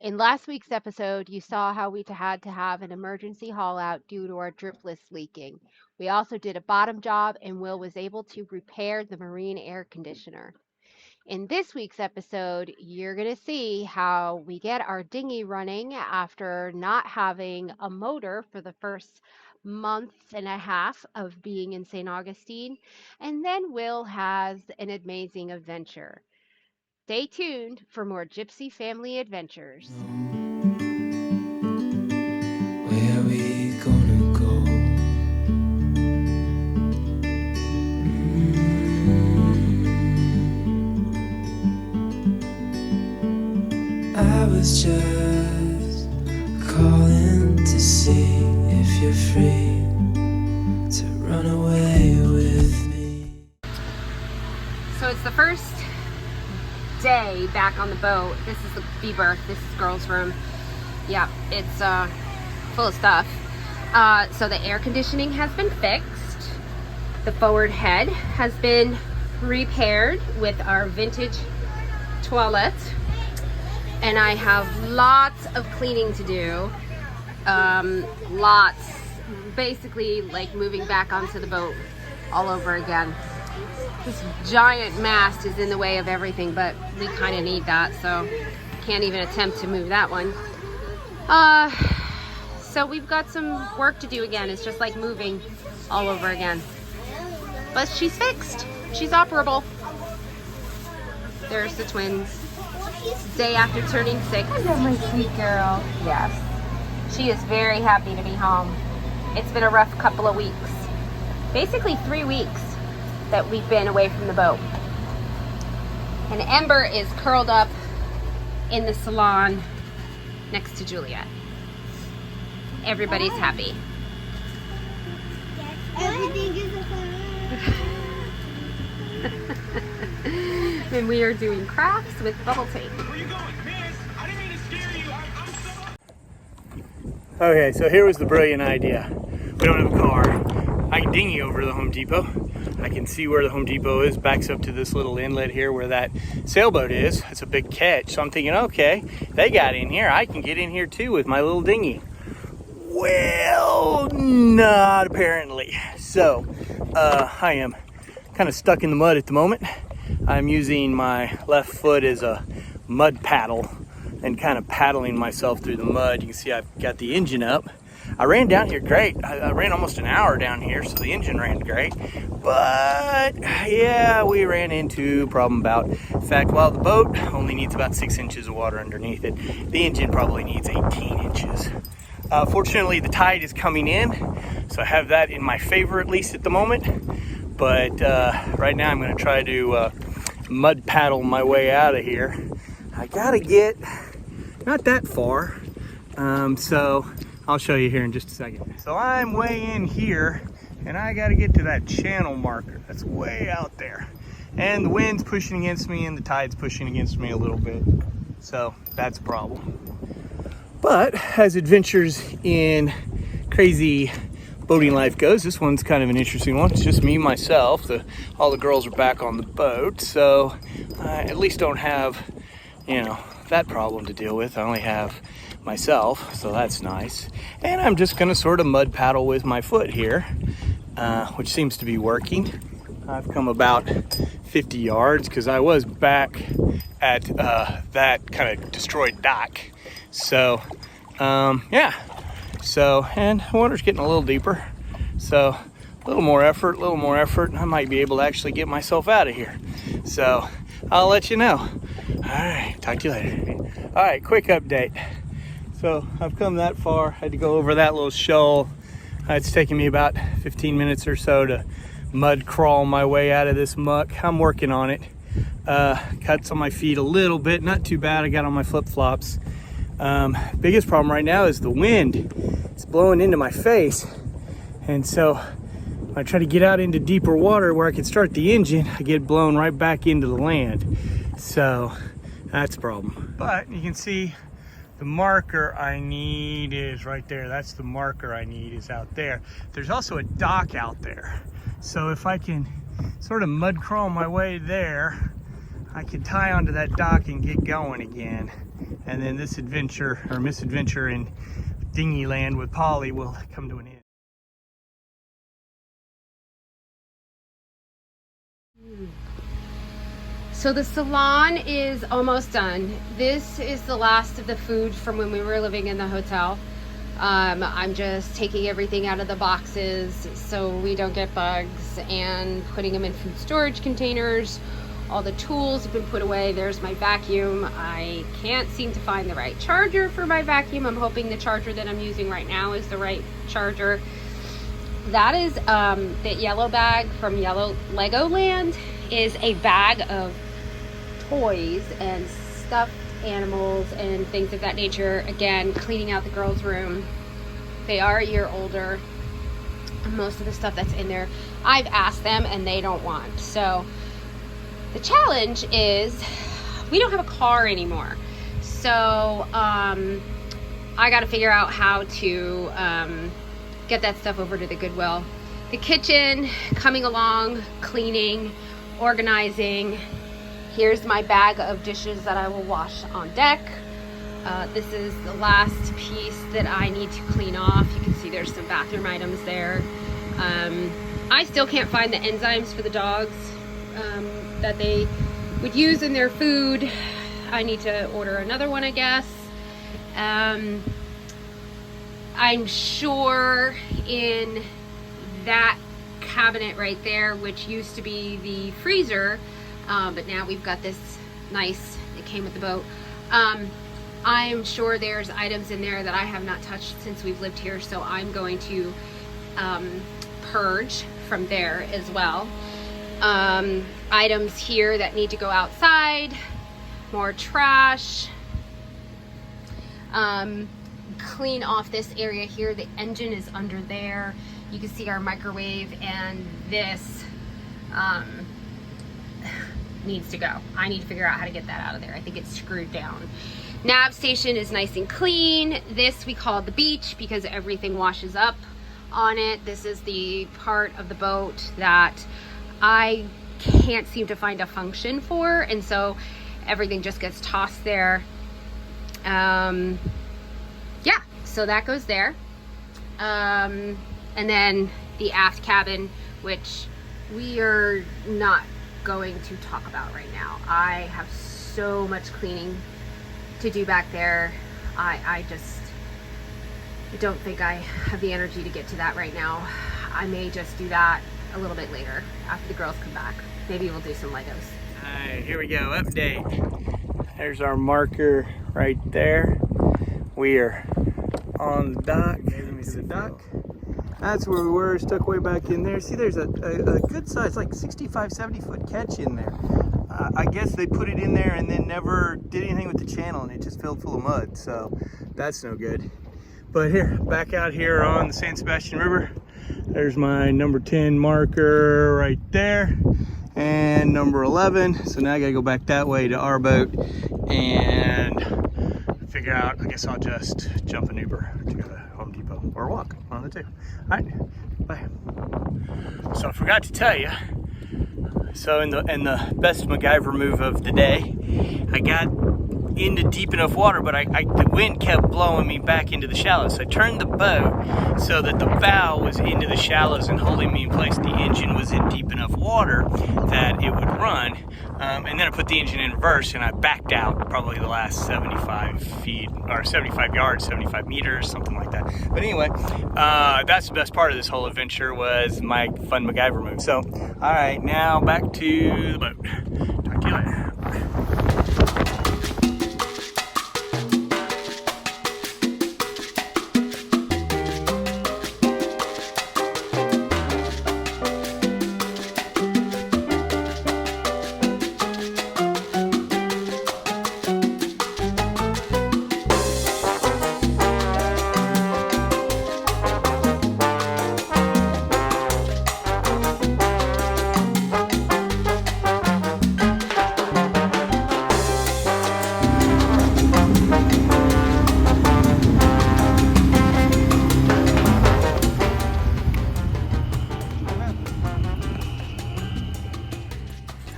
In last week's episode, you saw how we had to have an emergency haul out due to our drip list leaking. We also did a bottom job, and Will was able to repair the marine air conditioner. In this week's episode, you're going to see how we get our dinghy running after not having a motor for the first month and a half of being in St. Augustine. And then Will has an amazing adventure. Stay tuned for more Gypsy family adventures. Where we gonna go? I was just calling to see if you're free to run away with me. So it's the first day back on the boat. This is the B-berth. This is girls' room. Yeah, it's full of stuff. So the air conditioning has been fixed. The forward head has been repaired with our vintage toilet. And I have lots of cleaning to do. Lots. Basically like moving back onto the boat all over again. This giant mast is in the way of everything, but we kind of need that, so can't even attempt to move that one. So we've got some work to do again. It's just like moving all over again. But she's fixed. She's operable. There's the twins. Day after turning 6. Hello, my sweet girl. Yes. She is very happy to be home. It's been a rough couple of weeks. Basically 3 weeks that we've been away from the boat. And Ember is curled up in the salon next to Juliet. Everybody's happy. Everything is And we are doing crafts with bubble tape. Where you going, miss? I didn't mean to scare you. Okay, so here was the brilliant idea. We don't have a car. I can dinghy over to the Home Depot. I can see where the Home Depot is, backs up to this little inlet here where that sailboat is. It's a big catch. So I'm thinking, okay, they got in here. I can get in here too with my little dinghy. Well, not apparently. So I am kind of stuck in the mud at the moment. I'm using my left foot as a mud paddle and kind of paddling myself through the mud. You can see I've got the engine up. I ran down here great. I ran almost an hour down here, so the engine ran great. But yeah, we ran into a problem about the fact, while the boat only needs about 6 inches of water underneath it, the engine probably needs 18 inches. Fortunately, the tide is coming in, so I have that in my favor, at least at the moment. But right now I'm going to try to mud paddle my way out of here. I gotta get not that far, so I'll show you here in just a second. So I'm way in here, and I gotta get to that channel marker that's way out there. And the wind's pushing against me, and the tide's pushing against me a little bit. So that's a problem. But as adventures in crazy boating life goes, this one's kind of an interesting one. It's just me, myself. All the girls are back on the boat, so I at least don't have, that problem to deal with. I only have myself, so that's nice. And I'm just gonna sort of mud paddle with my foot here, which seems to be working. I've come about 50 yards because I was back at that kind of destroyed dock. So, yeah. So, and the water's getting a little deeper. So, a little more effort, and I might be able to actually get myself out of here. So, I'll let you know. All right, talk to you later. All right, quick update. So, I've come that far. I had to go over that little shoal. It's taken me about 15 minutes or so to mud crawl my way out of this muck. I'm working on it. Cuts on my feet a little bit, not too bad. I got on my flip-flops. Biggest problem right now is the wind. It's blowing into my face. And so when I try to get out into deeper water where I can start the engine, I get blown right back into the land. So that's a problem. But you can see the marker I need is right there. That's the marker I need is out there. There's also a dock out there. So if I can sort of mud crawl my way there, I can tie onto that dock and get going again. And then this adventure, or misadventure in Dinghy land with Polly, will come to an end. So the salon is almost done. This is the last of the food from when we were living in the hotel. I'm just taking everything out of the boxes so we don't get bugs and putting them in food storage containers. All the tools have been put away. There's my vacuum. I can't seem to find the right charger for my vacuum. I'm hoping the charger that I'm using right now is the right charger. That is the yellow bag from Yellow Legoland is a bag of toys and stuffed animals and things of that nature. Again, cleaning out the girls' room. They are a year older. Most of the stuff that's in there, I've asked them and they don't want. So the challenge is we don't have a car anymore. So I got to figure out how to get that stuff over to the Goodwill. The kitchen, coming along, cleaning, organizing. Here's my bag of dishes that I will wash on deck. This is the last piece that I need to clean off. You can see there's some bathroom items there. I still can't find the enzymes for the dogs that they would use in their food. I need to order another one, I guess. I'm sure in that cabinet right there, which used to be the freezer, but now we've got this nice, it came with the boat. I'm sure there's items in there that I have not touched since we've lived here, so I'm going to purge from there as well. Items here that need to go outside, more trash. Clean off this area here. The engine is under there. You can see our microwave, and this needs to go. I need to figure out how to get that out of there. I think it's screwed down. Nav station is nice and clean. This we call the beach because everything washes up on it. This is the part of the boat that I can't seem to find a function for, and so everything just gets tossed there. Yeah, so that goes there. And then the aft cabin, which we are not going to talk about right now. I have so much cleaning to do back there. I don't think I have the energy to get to that right now. I may just do that a little bit later after the girls come back. Maybe we'll do some Legos. All right, here we go, update. There's our marker right there. We are on the dock. Let me see the dock. That's where we were, stuck way back in there. See, there's a good size, like 65, 70 foot catch in there. I guess they put it in there and then never did anything with the channel, and it just filled full of mud, so that's no good. But here, back out here on the San Sebastian River, there's my number 10 marker right there, and number 11. So now I gotta go back that way to our boat and figure out, I guess I'll just jump an Uber to go to Home Depot or walk, one of the two. All right, bye. So I forgot to tell you, so in the best MacGyver move of the day, I got into deep enough water, but the wind kept blowing me back into the shallows. So I turned the boat so that the bow was into the shallows and holding me in place. The engine was in deep enough water that it would run. And then I put the engine in reverse and I backed out probably the last 75 feet or 75 yards, 75 meters, something like that. But anyway, that's the best part of this whole adventure, was my fun MacGyver move. So, all right, now back to the boat. Talk to you later.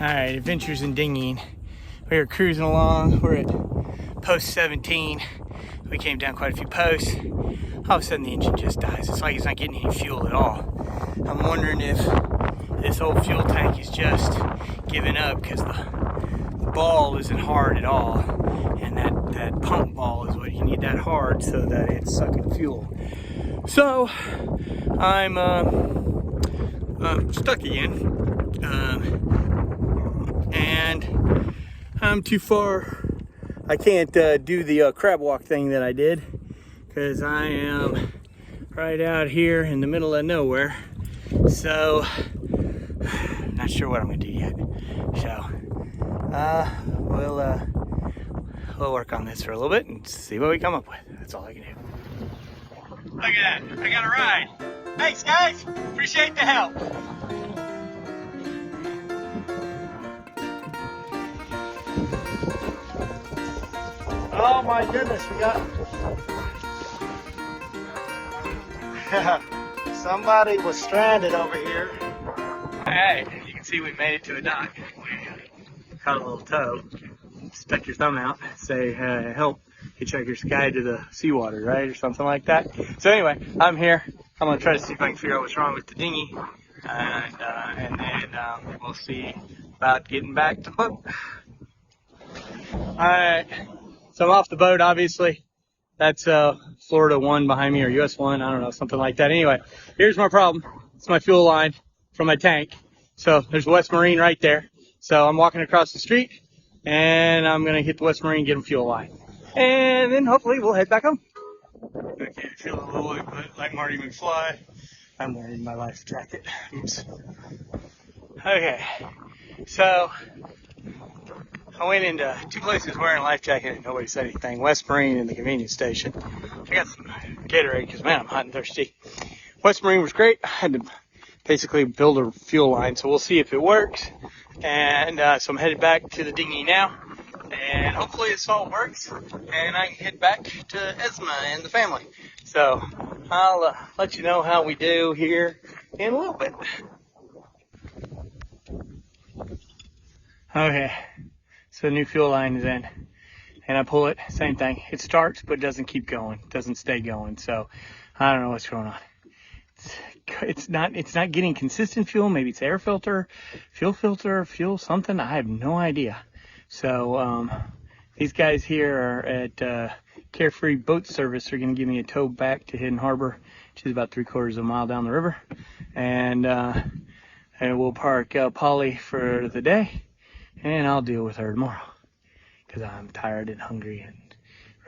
All right, adventures in dinghying. We were cruising along. We're at post 17. We came down quite a few posts. All of a sudden the engine just dies. It's like it's not getting any fuel at all. I'm wondering if this old fuel tank is just giving up because the ball isn't hard at all. And that pump ball is what you need that hard so that it's sucking fuel. So I'm stuck again. And I'm too far. I can't do the crab walk thing that I did because I am right out here in the middle of nowhere. So, not sure what I'm gonna do yet. So, we'll work on this for a little bit and see what we come up with. That's all I can do. Look at that, I got a ride. Thanks guys, appreciate the help. Oh my goodness, we got somebody was stranded over here. Hey, you can see we made it to a dock. We caught a little tow. Stuck your thumb out, say help hitchhiker's guide to the seawater, right? Or something like that. So anyway, I'm here. I'm gonna try to see if I can figure out what's wrong with the dinghy. And then we'll see about getting back to boat. Alright. So I'm off the boat, obviously. That's Florida 1 behind me, or US 1, I don't know, something like that. Anyway, here's my problem. It's my fuel line from my tank. So there's West Marine right there. So I'm walking across the street, and I'm going to hit the West Marine, get him fuel line. And then hopefully we'll head back home. Okay, feeling a little bit like Marty McFly. I'm wearing my life jacket. Oops. Okay, so I went into two places wearing a life jacket and nobody said anything. West Marine and the convenience station. I got some Gatorade because, man, I'm hot and thirsty. West Marine was great. I had to basically build a fuel line, so we'll see if it works. And so I'm headed back to the dinghy now. And hopefully this all works. And I can head back to Esma and the family. So I'll let you know how we do here in a little bit. Okay. So the new fuel line is in, and I pull it, same thing. It starts, but doesn't keep going, doesn't stay going. So I don't know what's going on. It's not getting consistent fuel. Maybe it's air filter, fuel something. I have no idea. So these guys here are at Carefree Boat Service. They're going to give me a tow back to Hidden Harbor, which is about 3/4 of a mile down the river, and we'll park Polly for the day. And I'll deal with her tomorrow because I'm tired and hungry and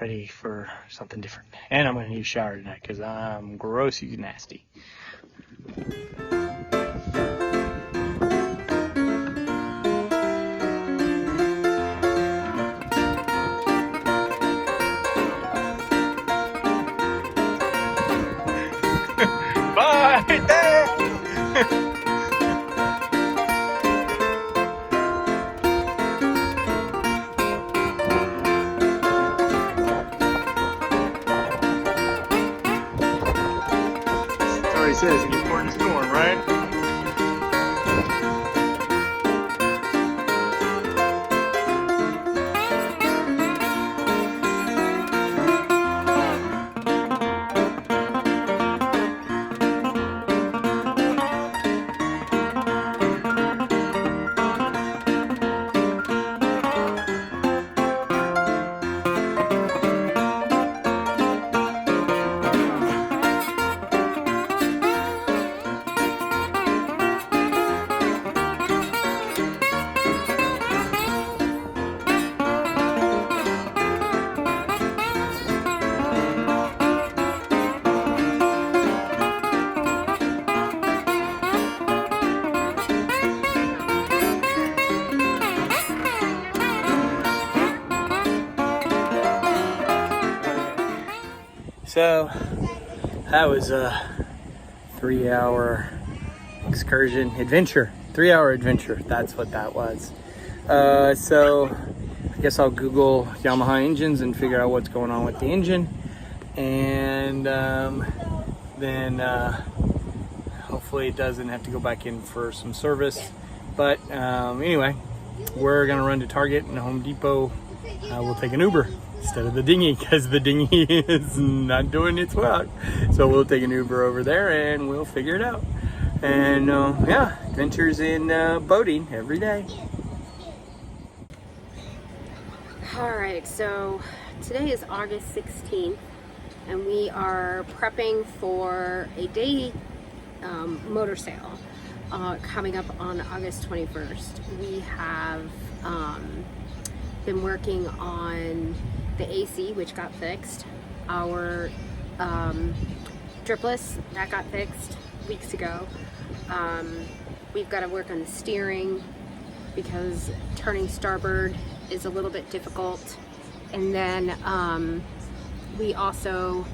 ready for something different. And I'm going to need a shower tonight because I'm grossy nasty. Bye! It says it gets more in the storm, right? So that was a 3-hour excursion adventure. 3-hour adventure, that's what that was. So I guess I'll Google Yamaha engines and figure out what's going on with the engine, and then hopefully it doesn't have to go back in for some service. But anyway, we're gonna run to Target and Home Depot. We'll take an Uber instead of the dinghy because the dinghy is not doing its work. So we'll take an Uber over there and we'll figure it out. And yeah, adventures in boating every day. All right, so today is August 16th and we are prepping for a day motor sail coming up on August 21st. We have been working on the AC, which got fixed. Our dripless, that got fixed weeks ago. We've got to work on the steering because turning starboard is a little bit difficult. And then we also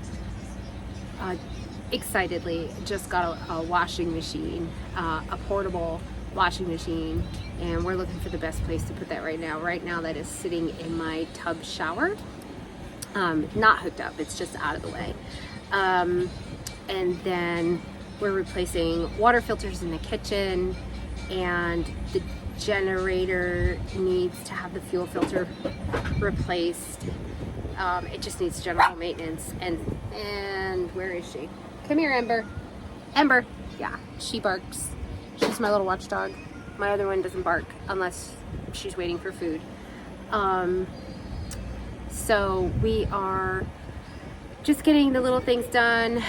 excitedly just got a washing machine, a portable washing machine, and we're looking for the best place to put that right now. Right now that is sitting in my tub shower, not hooked up, it's just out of the way. And then we're replacing water filters in the kitchen, and the generator needs to have the fuel filter replaced. It just needs general maintenance. And where is she? Come here, Ember. Ember. Yeah, she barks. She's my little watchdog. My other one doesn't bark unless she's waiting for food. So we are just getting the little things done.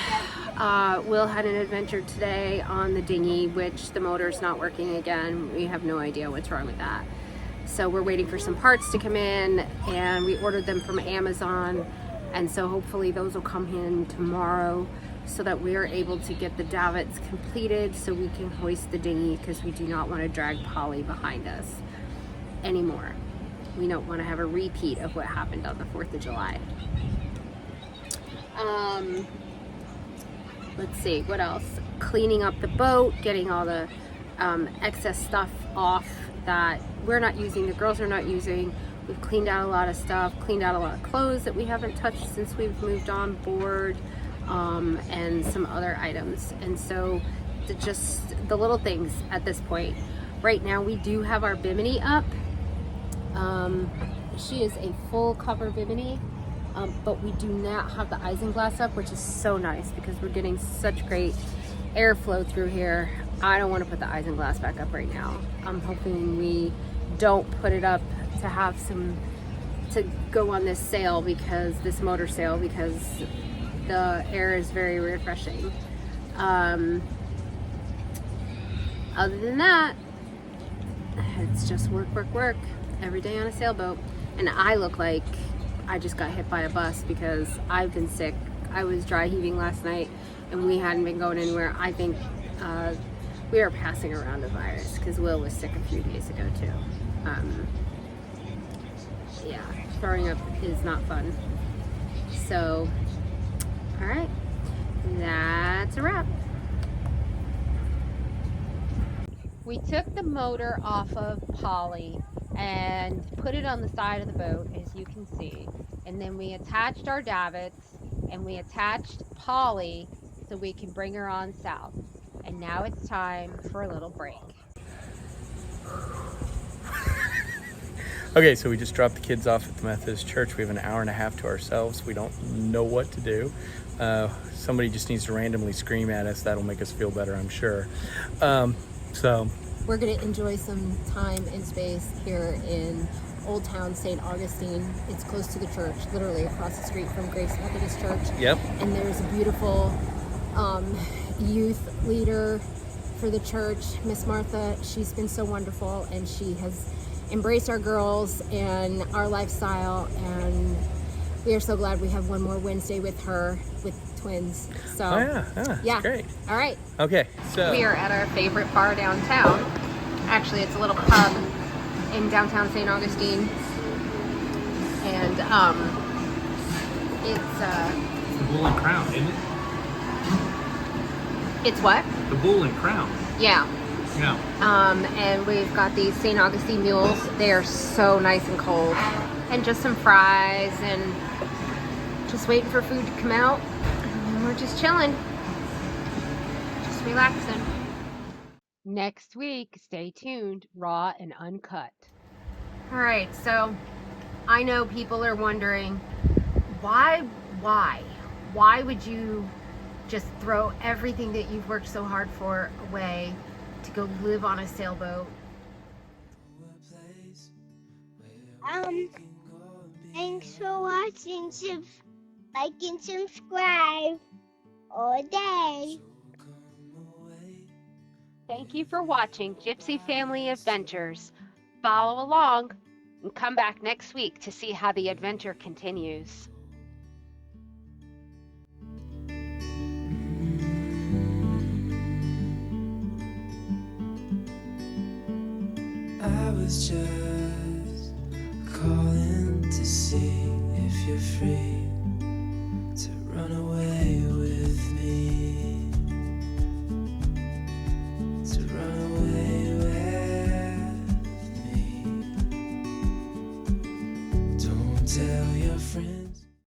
Will had an adventure today on the dinghy, which the motor's not working again. We have no idea what's wrong with that. So we're waiting for some parts to come in, and we ordered them from Amazon, and so hopefully those will come in tomorrow so that we are able to get the davits completed so we can hoist the dinghy, because we do not want to drag Polly behind us anymore. We don't want to have a repeat of what happened on the 4th of July. Let's see, what else? Cleaning up the boat, getting all the excess stuff off that we're not using, the girls are not using. We've cleaned out a lot of stuff, cleaned out a lot of clothes that we haven't touched since we've moved on board, and some other items. And so just the little things at this point. Right now we do have our bimini up. She is a full cover bimini. But we do not have the isinglass up, which is so nice because we're getting such great airflow through here. I don't want to put the isinglass back up right now. I'm hoping we don't put it up to have some to go on this sail, because this motor sail, because the air is very refreshing. Other than that, it's just work every day on a sailboat. And I look like I just got hit by a bus because I've been sick. I was dry heaving last night and we hadn't been going anywhere. I think we are passing around the virus because Will was sick a few days ago too. Yeah, throwing up is not fun. So, all right, that's a wrap. We took the motor off of Polly and put it on the side of the boat, as you can see. And then we attached our davits and we attached Polly so we can bring her on south. And now it's time for a little break. Okay, so we just dropped the kids off at the Methodist Church. We have an hour and a half to ourselves. We don't know what to do. Somebody just needs to randomly scream at us. That'll make us feel better, I'm sure. So we're going to enjoy some time and space here in Old Town St. Augustine. It's close to the church, literally across the street from Grace Methodist Church. Yep. And there's a beautiful youth leader for the church, Miss Martha. She's been so wonderful, and she has embraced our girls and our lifestyle, and we are so glad we have one more Wednesday with her, with twins. So yeah. Great. All right. Okay, so We are at our favorite bar downtown. Actually, it's a little pub in downtown St. Augustine, and it's The Bull and Crown, isn't it? it's what? The Bull and Crown. Yeah. Yeah. And we've got these St. Augustine mules. They are so nice and cold, and just some fries, and just waiting for food to come out. And we're just chilling, just relaxing. Next week, stay tuned, raw and uncut. All right, so I know people are wondering, why would you just throw everything that you've worked so hard for away to go live on a sailboat? Thanks for watching. Like and subscribe all day. Thank you for watching Gypsy Family Adventures. Follow along and come back next week to see how the adventure continues. I was just calling to see if you're free to run away.